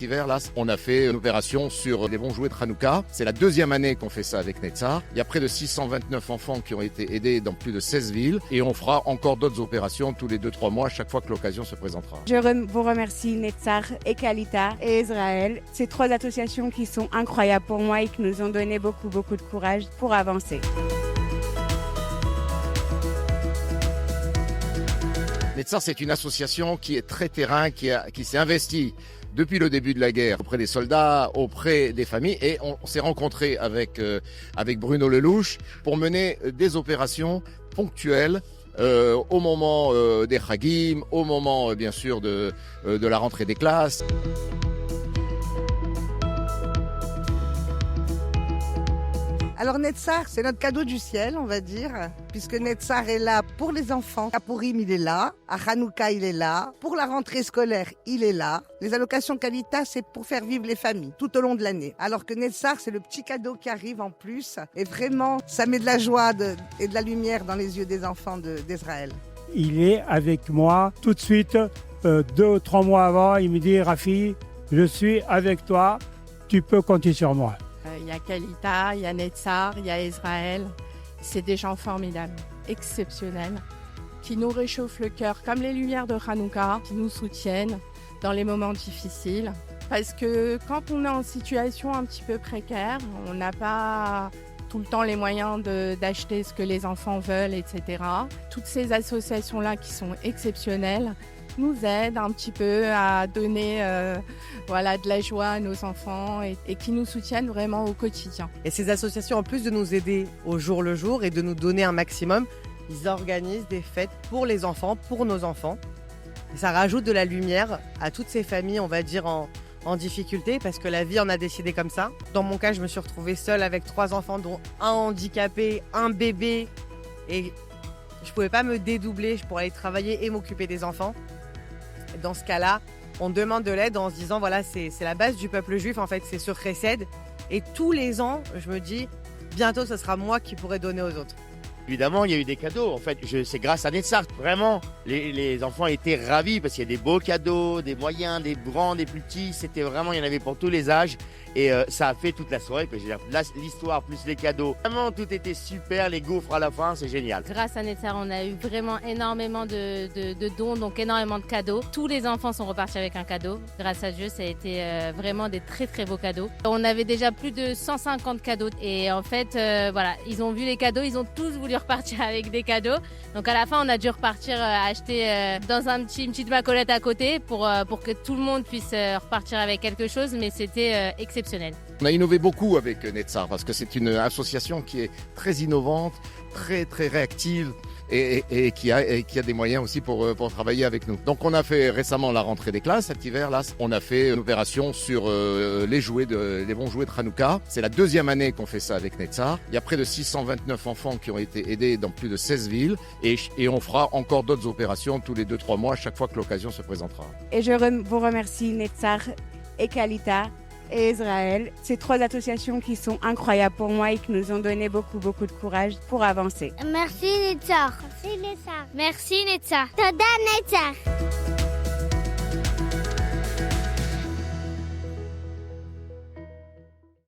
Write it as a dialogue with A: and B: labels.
A: Cet hiver, là, on a fait une opération sur les bons jouets de Hanouka. C'est la deuxième année qu'on fait ça avec Netzar. Il y a près de 629 enfants qui ont été aidés dans plus de 16 villes. Et on fera encore d'autres opérations tous les 2-3 mois, chaque fois que l'occasion se présentera.
B: Je vous remercie Netzar et Kalita et Israël. Ces trois associations qui sont incroyables pour moi et qui nous ont donné beaucoup de courage pour avancer.
A: Netzar, c'est une association qui est très terrain, qui s'est investie depuis le début de la guerre auprès des soldats, auprès des familles, et on s'est rencontré avec Bruno Lelouch pour mener des opérations ponctuelles au moment des Chagim, au moment bien sûr de la rentrée des classes.
C: Alors Netzar, c'est notre cadeau du ciel, on va dire, puisque Netzar est là pour les enfants. À Purim, il est là. À Hanouka, il est là. Pour la rentrée scolaire, il est là. Les allocations Kalita, c'est pour faire vivre les familles tout au long de l'année. Alors que Netzar, c'est le petit cadeau qui arrive en plus. Et vraiment, ça met de la joie et de la lumière dans les yeux des enfants d'Israël.
D: Il est avec moi tout de suite, 2 ou 3 mois avant, il me dit « Rafi, je suis avec toi, tu peux compter sur moi ».
E: Il y a Kalita, il y a Netzar, il y a Israël. C'est des gens formidables, exceptionnels, qui nous réchauffent le cœur comme les lumières de Hanouka, qui nous soutiennent dans les moments difficiles. Parce que quand on est en situation un petit peu précaire, on n'a pas tout le temps les moyens d'acheter ce que les enfants veulent, etc. Toutes ces associations-là qui sont exceptionnelles nous aident un petit peu à donner de la joie à nos enfants et qui nous soutiennent vraiment au quotidien.
F: Et ces associations, en plus de nous aider au jour le jour et de nous donner un maximum, ils organisent des fêtes pour les enfants, pour nos enfants. Et ça rajoute de la lumière à toutes ces familles, on va dire, en difficulté, parce que la vie en a décidé comme ça. Dans mon cas, je me suis retrouvée seule avec 3 enfants, dont un handicapé, un bébé, et je ne pouvais pas me dédoubler pour aller travailler et m'occuper des enfants. Dans ce cas-là, on demande de l'aide en se disant, voilà, c'est la base du peuple juif, en fait, c'est sur Chesed. Et tous les ans, je me dis, bientôt, ce sera moi qui pourrai donner aux autres.
G: Évidemment, il y a eu des cadeaux. En fait, c'est grâce à Netzar. Vraiment, les enfants étaient ravis parce qu'il y a des beaux cadeaux, des moyens, des grands, des plus petits. C'était vraiment, il y en avait pour tous les âges. Et ça a fait toute la soirée. L'histoire plus les cadeaux. Vraiment, tout était super. Les gaufres à la fin, c'est génial.
H: Grâce à Netzar, on a eu vraiment énormément de dons, donc énormément de cadeaux. Tous les enfants sont repartis avec un cadeau. Grâce à Dieu, ça a été vraiment des très beaux cadeaux. On avait déjà plus de 150 cadeaux. Et en fait, ils ont vu les cadeaux, ils ont tous voulu repartir avec des cadeaux. Donc à la fin, on a dû repartir acheter dans une petite bacolette à côté pour que tout le monde puisse repartir avec quelque chose. Mais c'était exceptionnel.
A: On a innové beaucoup avec Netzar parce que c'est une association qui est très innovante, très réactive et qui a des moyens aussi pour travailler avec nous. Donc on a fait récemment la rentrée des classes. Cet hiver, là, on a fait une opération sur les bons jouets de Hanouka. C'est la deuxième année qu'on fait ça avec Netzar. Il y a près de 629 enfants qui ont été aidés dans plus de 16 villes et on fera encore d'autres opérations tous les 2-3 mois, chaque fois que l'occasion se présentera.
B: Et je vous remercie Netzar et Kalita et Israël. Ces trois associations qui sont incroyables pour moi et qui nous ont donné beaucoup de courage pour avancer.
I: Merci Netzar. Merci Netzar. Merci Netzar. Toda Netzar.